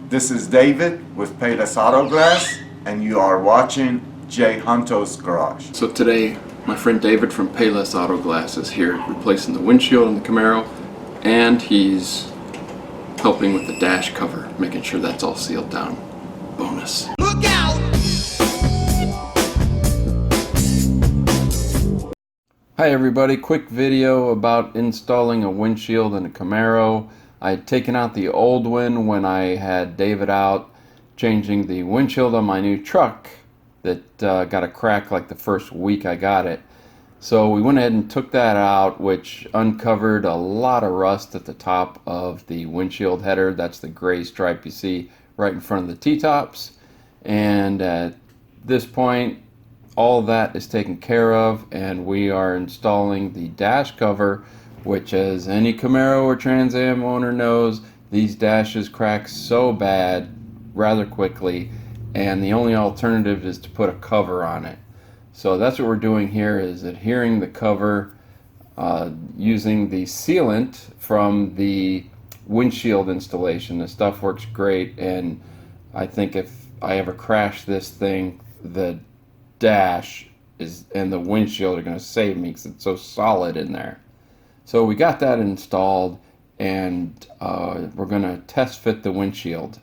This is David with Payless Auto Glass, and you are watching Jay Hunto's Garage. So today, my friend David from Payless Auto Glass is here replacing the windshield on the Camaro, and he's helping with the dash cover, making sure that's all sealed down. Bonus. Look out! Hi everybody, quick video about installing a windshield in a Camaro. I had taken out the old one when I had David out changing the windshield on my new truck that got a crack like the first week I got it. So we went ahead and took that out, which uncovered a lot of rust at the top of the windshield header. That's the gray stripe you see right in front of the T-tops. And at this point, all that is taken care of, and we are installing the dash cover, which, as any Camaro or Trans Am owner knows, these dashes crack so bad rather quickly, and the only alternative is to put a cover on it. So that's what we're doing here, is adhering the cover using the sealant from the windshield installation. The stuff works great, and I think if I ever crash this thing, the dash and the windshield are going to save me because it's so solid in there. So we got that installed, and we're going to test fit the windshield.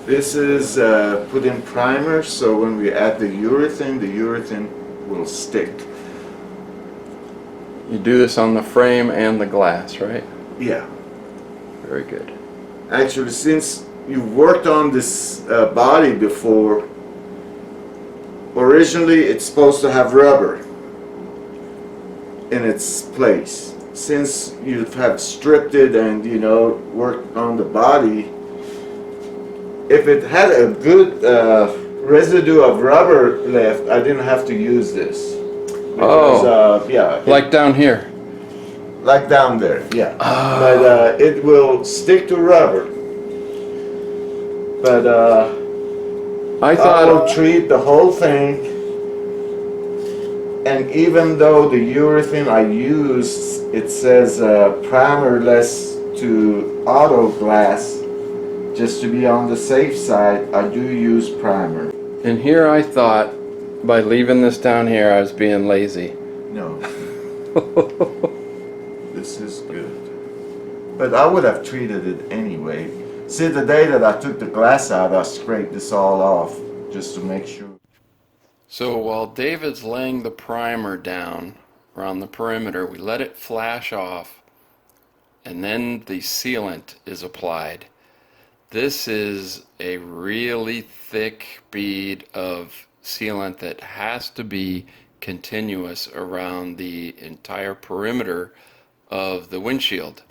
This is put in primer, so when we add the urethane will stick. You do this on the frame and the glass, right? Yeah. Very good. Actually, since you worked on this body before, originally it's supposed to have rubber in its place. Since you have stripped it and worked on the body, if it had a good residue of rubber left, I didn't have to use this. Because, yeah. Like down here? Like down there, yeah. But it will stick to rubber. But I thought I'll treat the whole thing. And even though the urethane I used, it says primerless to auto glass, just to be on the safe side, I do use primer. And here I thought, by leaving this down here, I was being lazy. No. This is good. But I would have treated it anyway. See, the day that I took the glass out, I scraped this all off, just to make sure. So while David's laying the primer down around the perimeter, we let it flash off, and then the sealant is applied. This is a really thick bead of sealant that has to be continuous around the entire perimeter of the windshield.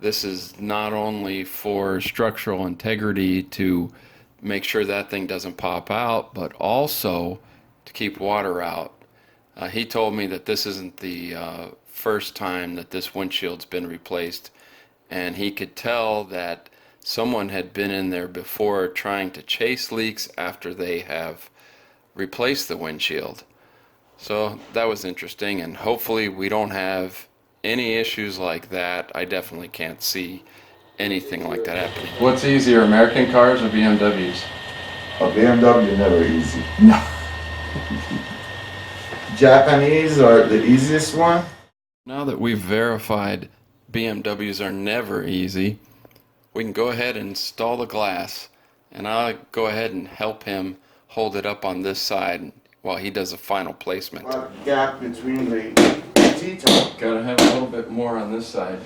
This is not only for structural integrity to make sure that thing doesn't pop out, but also to keep water out. He told me that this isn't the first time that this windshield's been replaced, and he could tell that someone had been in there before trying to chase leaks after they have replaced the windshield. So that was interesting, and hopefully we don't have any issues like that. I definitely can't see anything like that happening. What's easier, American cars or BMWs? A BMW never easy. No. Japanese are the easiest one. Now that we've verified BMWs are never easy, we can go ahead and install the glass, and I'll go ahead and help him hold it up on this side while he does a final placement. What gap between the T-top? Gotta have a little bit more on this side.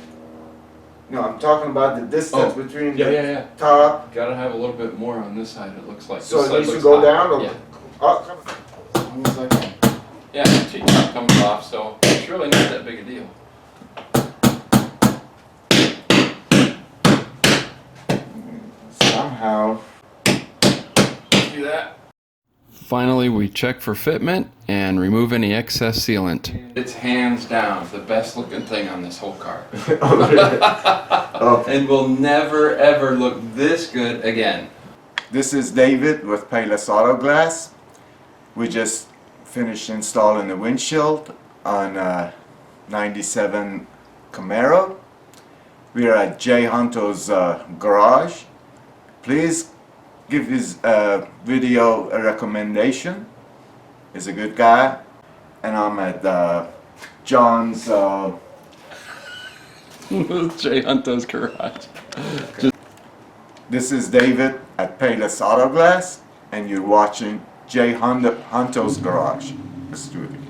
No, I'm talking about the distance between the top. Gotta have a little bit more on this side, it looks like. So it needs to go down? Or yeah. Oh, come on. As long as I can. Yeah, the T-top comes off, so it's really not that big a deal. Somehow. Do that. Finally, we check for fitment and remove any excess sealant. It's hands down the best looking thing on this whole car. Okay. And will never ever look this good again. This is David with Payless Auto Glass. We just finished installing the windshield on a 97 Camaro. We are at Jay Hunto's garage. Please give this video a recommendation. He's a good guy. And I'm at John's... Jay Hunto's garage. This is David at Payless Auto Glass, and you're watching Jay Hunto's Garage. Let's do it again.